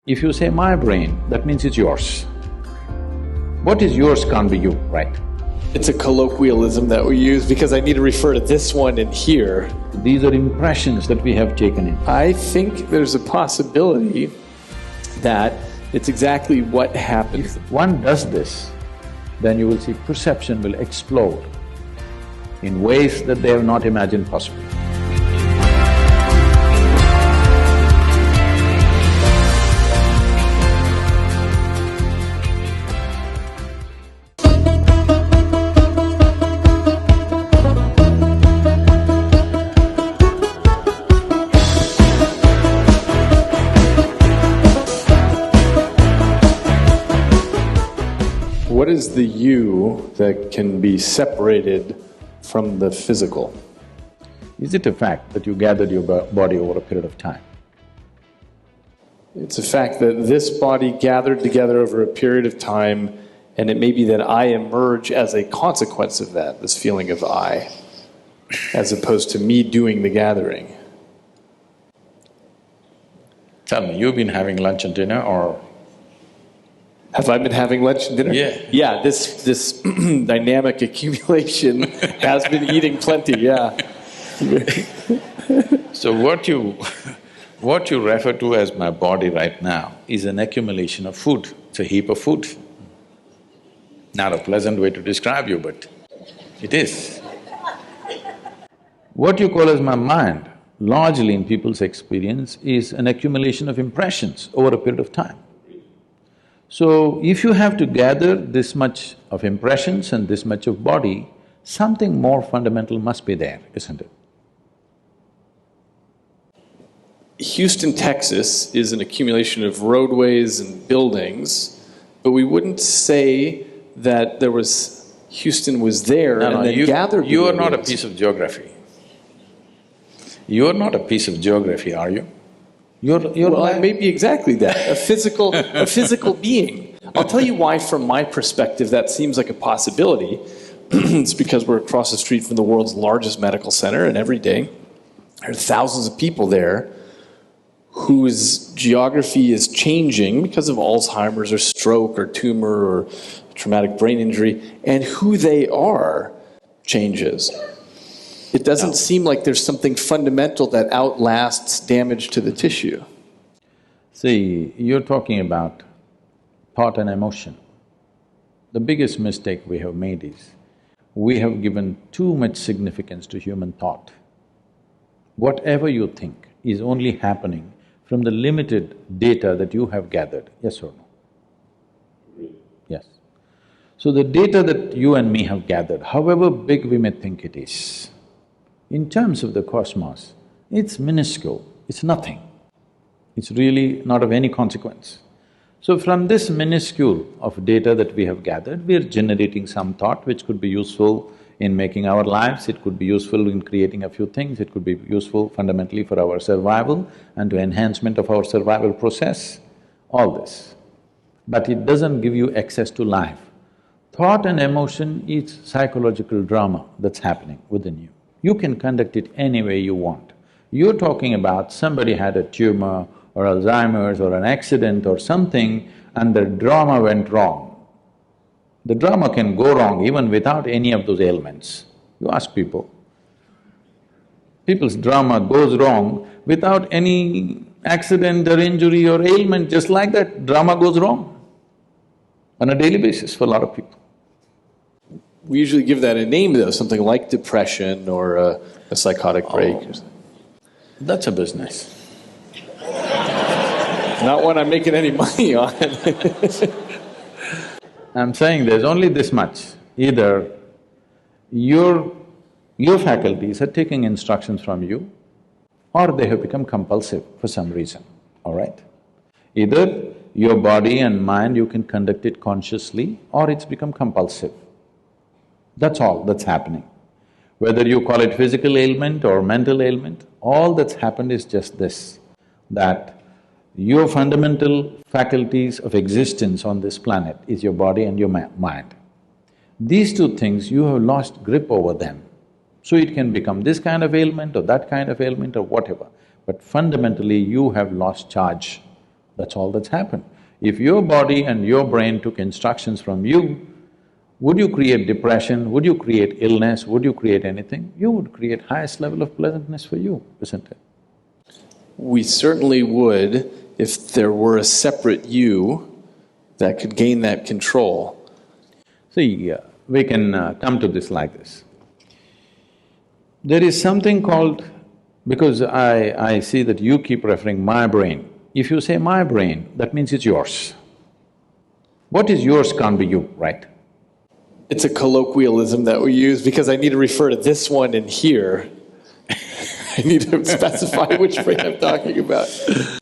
If you say my brain, that means it's yours. What is yours can't be you, right? It's a colloquialism that we use because I need to refer to this one in here. These are impressions that we have taken in. I think there's a possibility that it's exactly what happens. If one does this, then you will see perception will explode in ways that they have not imagined possible. What is the you that can be separated from the physical? Is it a fact that you gathered your body over a period of time? It's a fact that this body gathered together over a period of time, and it may be that I emerge as a consequence of that, this feeling of I, as opposed to me doing the gathering. Tell me, you've been having lunch and dinner or… Have I been having lunch and dinner? Yeah. Yeah, this dynamic accumulation has been eating plenty, yeah. So what you refer to as my body right now is an accumulation of food. It's a heap of food. Not a pleasant way to describe you, but it is. What you call as my mind, largely in people's experience, is an accumulation of impressions over a period of time. So, if you have to gather this much of impressions and this much of body, something more fundamental must be there, isn't it? Houston, Texas is an accumulation of roadways and buildings, but we wouldn't say that Houston was there and then gathered. You are not a piece of geography. You are not a piece of geography, are you? Well, I may be exactly that, a physical being. I'll tell you why, from my perspective, that seems like a possibility. It's because we're across the street from the world's largest medical center, and every day there are thousands of people there whose geography is changing because of Alzheimer's or stroke or tumor or traumatic brain injury, and who they are changes. It doesn't seem like there's something fundamental that outlasts damage to the tissue. See, you're talking about thought and emotion. The biggest mistake we have made is, we have given too much significance to human thought. Whatever you think is only happening from the limited data that you have gathered, yes or no? Yes. So the data that you and me have gathered, however big we may think it is, in terms of the cosmos, it's minuscule, it's nothing. It's really not of any consequence. So from this minuscule of data that we have gathered, we are generating some thought which could be useful in making our lives, it could be useful in creating a few things, it could be useful fundamentally for our survival and to enhancement of our survival process, all this. But it doesn't give you access to life. Thought and emotion is psychological drama that's happening within you. You can conduct it any way you want. You're talking about somebody had a tumor or Alzheimer's or an accident or something and the drama went wrong. The drama can go wrong even without any of those ailments. You ask people. People's drama goes wrong without any accident or injury or ailment, just like that, drama goes wrong on a daily basis for a lot of people. We usually give that a name, though, something like depression or a psychotic break. That's a business. Not one I'm making any money on. I'm saying there's only this much. Either your faculties are taking instructions from you, or they have become compulsive for some reason, all right? Either your body and mind, you can conduct it consciously, or it's become compulsive. That's all that's happening. Whether you call it physical ailment or mental ailment, all that's happened is just this, that your fundamental faculties of existence on this planet is your body and your mind. These two things, you have lost grip over them. So it can become this kind of ailment or that kind of ailment or whatever, but fundamentally you have lost charge. That's all that's happened. If your body and your brain took instructions from you, would you create depression? Would you create illness? Would you create anything? You would create highest level of pleasantness for you, isn't it? We certainly would if there were a separate you that could gain that control. See, we can come to this like this. There is something called… because I see that you keep referring my brain. If you say my brain, that means it's yours. What is yours can't be you, right? It's a colloquialism that we use because I need to refer to this one in here. I need to specify which brain I'm talking about.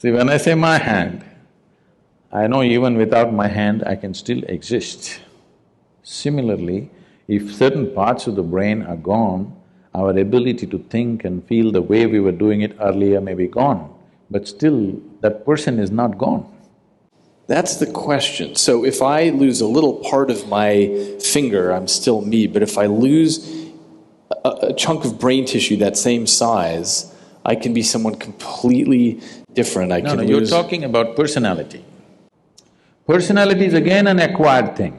See, when I say my hand, I know even without my hand I can still exist. Similarly, if certain parts of the brain are gone, our ability to think and feel the way we were doing it earlier may be gone, but still that person is not gone. That's the question. So if I lose a little part of my finger, I'm still me, but if I lose a chunk of brain tissue that same size, I can be someone completely different. No, you're talking about personality. Personality is again an acquired thing.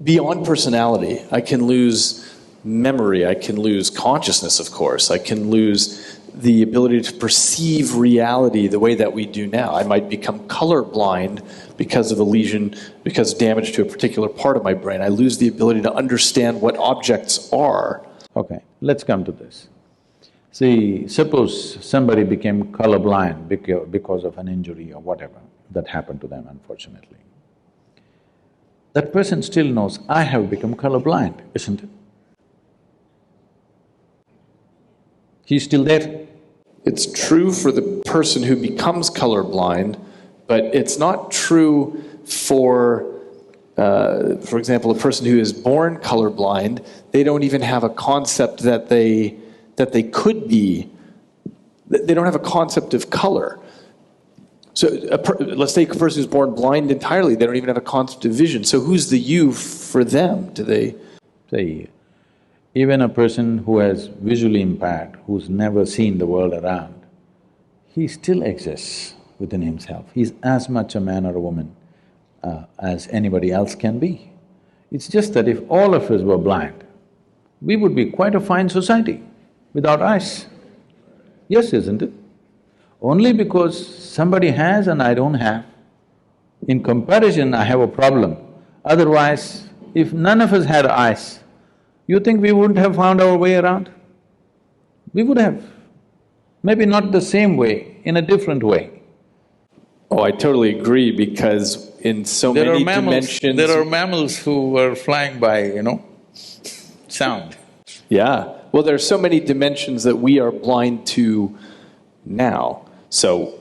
Beyond personality, I can lose memory, I can lose consciousness, of course, I can lose the ability to perceive reality the way that we do now. I might become colorblind because of a lesion, because of damage to a particular part of my brain. I lose the ability to understand what objects are. Okay, let's come to this. See, suppose somebody became colorblind because of an injury or whatever that happened to them, unfortunately. That person still knows, I have become colorblind, isn't it? He's still there. It's true for the person who becomes colorblind, but it's not true for example, a person who is born colorblind. They don't even have a concept that they could be. They don't have a concept of color. So let's take a person who's born blind entirely. They don't even have a concept of vision. So who's the you for them? Do they… Say, even a person who has visually impaired, who's never seen the world around, he still exists within himself. He's as much a man or a woman as anybody else can be. It's just that if all of us were blind, we would be quite a fine society without eyes. Yes, isn't it? Only because somebody has and I don't have, in comparison I have a problem. Otherwise, if none of us had eyes, you think we wouldn't have found our way around? We would have. Maybe not the same way, in a different way. Oh, I totally agree, because in so many dimensions… There are mammals who are flying by, sound. Yeah. Well, there are so many dimensions that we are blind to now. So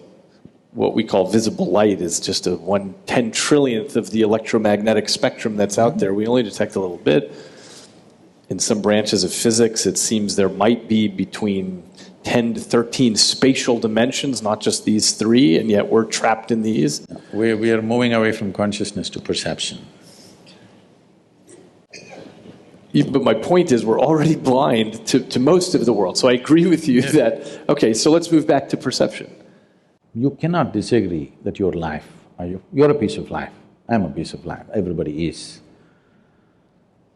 what we call visible light is just a 1/10 trillionth of the electromagnetic spectrum that's out there. We only detect a little bit. In some branches of physics, it seems there might be between 10 to 13 spatial dimensions, not just these three, and yet we're trapped in these. We are moving away from consciousness to perception. But my point is, we're already blind to most of the world. So I agree with you that, okay, so let's move back to perception. You cannot disagree that your life, you're a piece of life, I'm a piece of life, everybody is.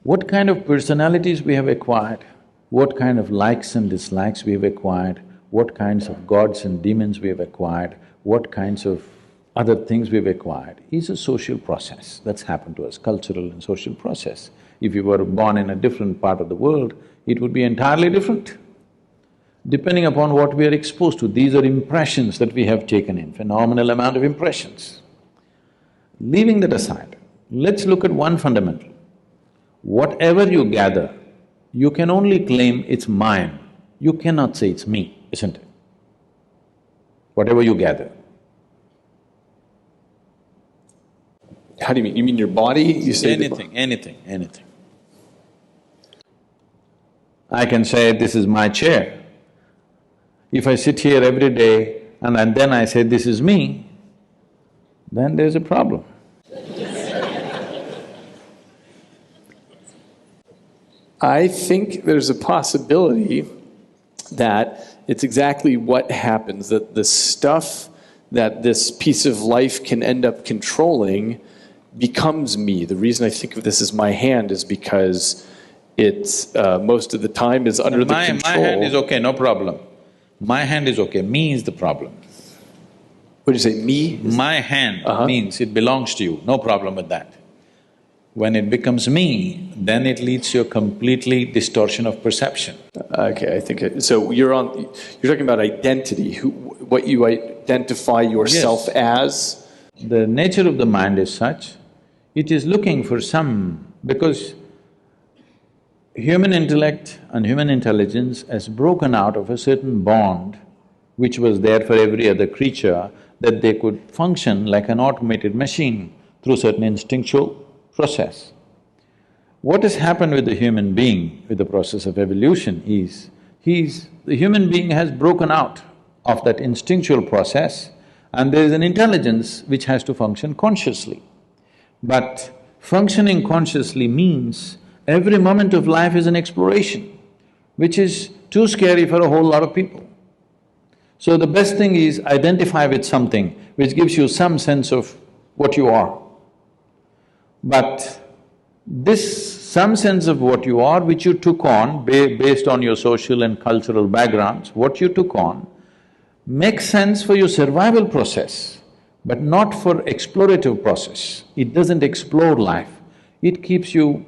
What kind of personalities we have acquired, what kind of likes and dislikes we have acquired, what kinds of gods and demons we have acquired, what kinds of other things we've acquired is a social process that's happened to us, cultural and social process. If you were born in a different part of the world, it would be entirely different. Depending upon what we are exposed to, these are impressions that we have taken in, phenomenal amount of impressions. Leaving that aside, let's look at one fundamental. Whatever you gather, you can only claim it's mine. You cannot say it's me, isn't it? Whatever you gather. How do you mean? You mean your body? You say anything. I can say, this is my chair. If I sit here every day and then I say, this is me, then there's a problem. I think there's a possibility that it's exactly what happens, that the stuff that this piece of life can end up controlling becomes me. The reason I think of this as my hand is because it's most of the time is under the control. My hand is okay, no problem. My hand is okay, me is the problem. What did you say, me? My hand means it belongs to you, no problem with that. When it becomes me, then it leads to a completely distortion of perception. Okay, I think so. You're talking about identity, what you identify yourself as. The nature of the mind is such, it is looking for because human intellect and human intelligence has broken out of a certain bond which was there for every other creature, that they could function like an automated machine through certain instinctual process. What has happened with the human being with the process of evolution is, the human being has broken out of that instinctual process, and there is an intelligence which has to function consciously. But functioning consciously means every moment of life is an exploration, which is too scary for a whole lot of people. So the best thing is identify with something which gives you some sense of what you are. But this some sense of what you are, which you took on based on your social and cultural backgrounds, what you took on, makes sense for your survival process, but not for explorative process. It doesn't explore life, it keeps you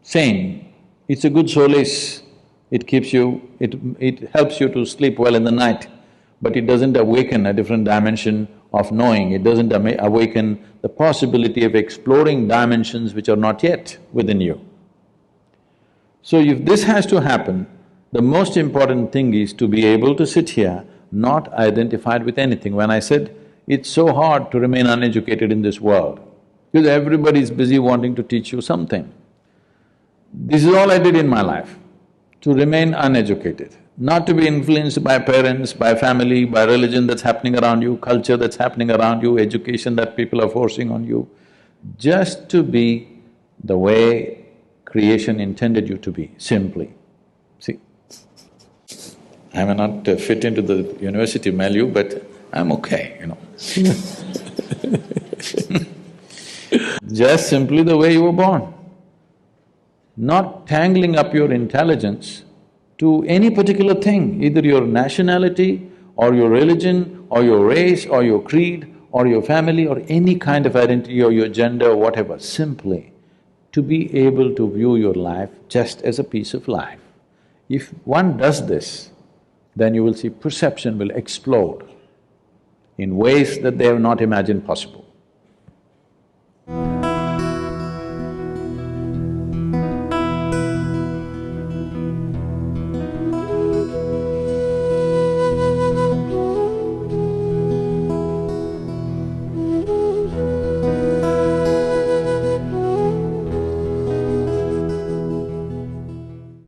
sane. It's a good solace, it keeps you… it helps you to sleep well in the night, but it doesn't awaken a different dimension of knowing, it doesn't awaken the possibility of exploring dimensions which are not yet within you. So if this has to happen, the most important thing is to be able to sit here not identified with anything. When I said, it's so hard to remain uneducated in this world, because everybody is busy wanting to teach you something. This is all I did in my life, to remain uneducated, not to be influenced by parents, by family, by religion that's happening around you, culture that's happening around you, education that people are forcing on you, just to be the way creation intended you to be, simply. See, I may not fit into the university milieu, but I'm okay, you know. Just simply the way you were born. Not tangling up your intelligence to any particular thing, either your nationality or your religion or your race or your creed or your family or any kind of identity or your gender or whatever, simply to be able to view your life just as a piece of life. If one does this, then you will see perception will explode in ways that they have not imagined possible.